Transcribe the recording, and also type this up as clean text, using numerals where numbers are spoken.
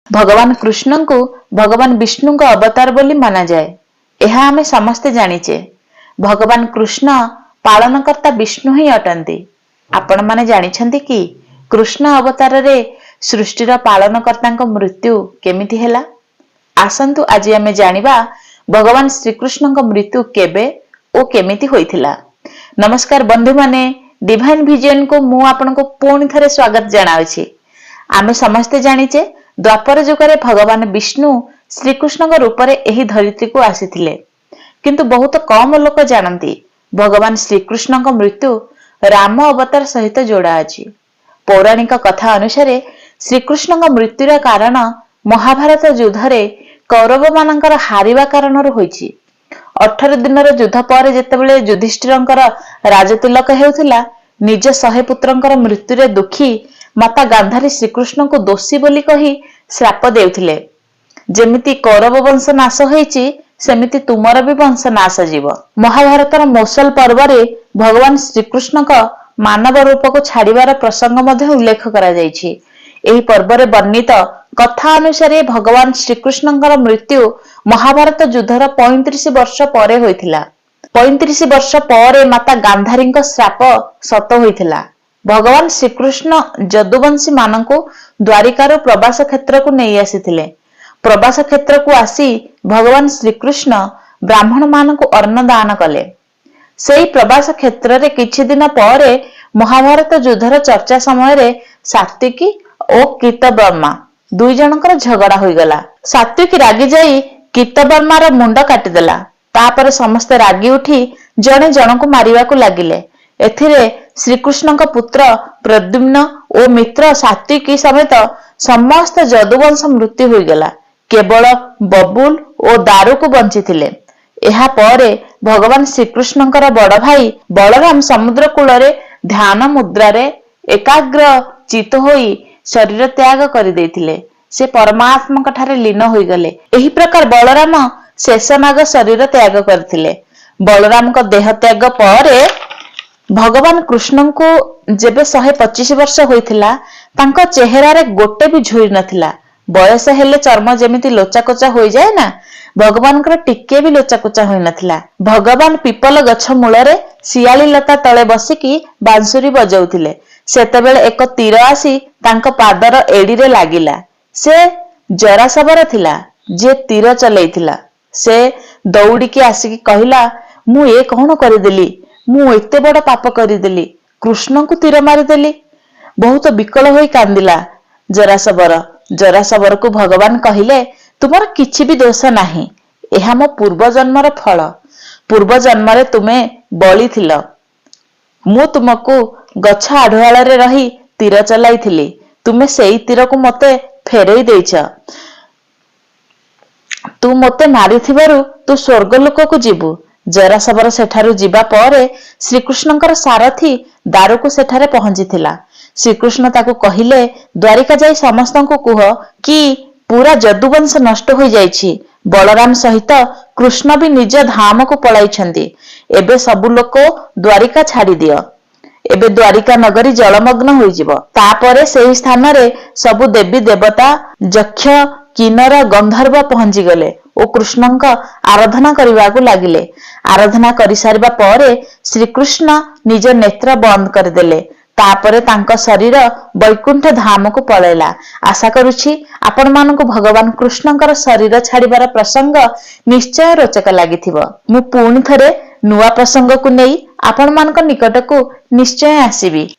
भगवान कृष्ण को भगवान विष्णु को अवतार बोली माना जाए। यह आमे समस्ते जानिचे। भगवान कृष्ण पालनकर्ता विष्णु ही अटंती। आपण माने जानिछंती कि कृष्ण अवतार रे सृष्टिर पालनकर्ता मृत्यु केमिति हेला। आसंतु आज आमे जानिबा भगवान श्रीकृष्ण मृत्यु केबे ओ केमिति होइथिला। नमस्कार बंधु माने, डिवाइन विजन को मु आपनको पुणी थरे स्वागत जनाउछि। आमे समस्ते जानिचे द्वापर जुगरे भगवान विष्णु श्रीकृष्ण रूप में एही धरित्री को आसीथिले, किंतु बहुत कम लोक जानती भगवान श्रीकृष्ण मृत्यु राम अवतार सहित जोड़ा अछि। पौराणिक कथा अनुसार श्रीकृष्ण मृत्युर कारण महाभारत युद्ध रे कौरव मानकर हारिबा कारण होईछि। 18 दिनर युद्ध पर जेतेबेले युधिष्ठिरंकर राजतिलक हेउथिला, निज 100 पुत्रंकर मृत्यु रे दुखी माता गांधारी श्रीकृष्ण को दोषी बोली कही श्राप देउथिले। जेमिति कौरव वंश नाश होईछि, सेमिति तुमर भी वंश नाश जीव। महाभारतर मौसल पर्व रे भगवान श्रीकृष्ण का मानव रूप को छाड़िबार प्रसंग मध्य उल्लेख करा जायछि। एही पर्व रे वर्णित कथा अनुसार भगवान श्रीकृष्णଙ୍କର मृत्यु महाभारत युद्धर 35 वर्ष परे होइथिला। 35 वर्ष परे माता गांधारीଙ୍କ श्राप सत होइथिला। भगवान श्रीकृष्ण जदुवंशी मानक द्वारिकार प्रवास क्षेत्र को नहीं आसीथिले। प्रवास क्षेत्र को आसी भगवान श्रीकृष्ण ब्राह्मण मानक अन्न दान कले। सेही प्रवास क्षेत्र रे किछि दिन परे महाभारत युद्धर चर्चा समय रे सात्विकी और कृतवर्मा दुई जनकर झगड़ा होई गला। सात्विकी रागी जाई कृतवर्मार मुंड काटिदेला। तापर समस्त रागी उठी जने जनक मारिबा को लागिले। एथिरे श्रीकृष्ण पुत्र प्रद्युम्न और मित्र सात्विकी समेत समस्त जदुवंश मृत्यु हो गला। केवल बबुल और दारू को बंची थिले। एहा परे भगवान श्रीकृष्णଙ୍କର बड़ भाई बलराम समुद्र कूल रे ध्यान मुद्रा रे एकाग्र चित होई शरीर त्याग कर देथिले। से परमात्मा ठारे लीन होई गले। एही प्रकार बलराम शेषनाग शरीर त्याग करथिले। बलराम को देह त्याग परे भगवान कृष्ण को जेबे 125 वर्ष होइथिला, तांको चेहरा रे गोटे भी झुरी नथिला। बयस हेले चर्म जेमिति लोचाकोचा होई जाए ना, भगवान कर टिके भी लोचाकोचा होई नथिला। भगवान पिपल गछ मूल रे सियाली लता तळे बसिकी बांसुरी बजाउथिले। सेतेबेले एक तीर आसी तांको पादर एड़ी रे लागिला। से जरासबर थिला जे तीर चलैथिला। से दौड़िकी आसिकी कहिला, मु ए कौन करदेली, मु एते बड़ पाप करदेली, कृष्ण को तीर मारिदेली। बहुत विकल होई कांदिला जरासबर। जरासबर को भगवान कहिले, तुमर किछि भी दोष नाही, एहा मो पूर्व जन्मर फल। पूर्व जन्म रे तुमे बळी थिल। मु तुमको गछ आढुआळ रे रही तीर चलाइथिली। तुमे सेई तीर को मते फेरई देइछ। तू मते मारिथिबारु तू स्वर्ग लोक को जीवु। जरासबर सेठारु जीवा परे श्रीकृष्णଙ୍କର सारथी दारू को सेठारे पहुंचीथिला। श्रीकृष्ण ताकू कहिले, द्वारिका जाई समस्तଙ୍କୁ कुह कि पूरा जदुवंश नष्ट हो जाइछि। बलराम सहित कृष्ण भी निज धाम को पळाइछंती। एबे सबु लोक द्वारिका छाड़ी दियो। एबे द्वारिका नगरी जलमग्न होइजिवो। तापरे सेही स्थान रे सबु देवी देवता यक्ष किन्नर गंधर्व पहुंची गले ओ कृष्णଙ୍କ आराधना करबाकू लागिले। आराधना करि सारिबा परे श्रीकृष्ण निज नेत्र बंद करदेले। तापरे तांका शरीर वैकुंठ धाम को पळैला। आशा करूछि आपण मानक भगवान कृष्णଙ୍କର शरीर छाड़िबार प्रसंग निश्चय रोचक लागिथिबो। मु पुणी थरे नुआ प्रसंग को नहीं आपण मानक निकट को निश्चय आसीबी।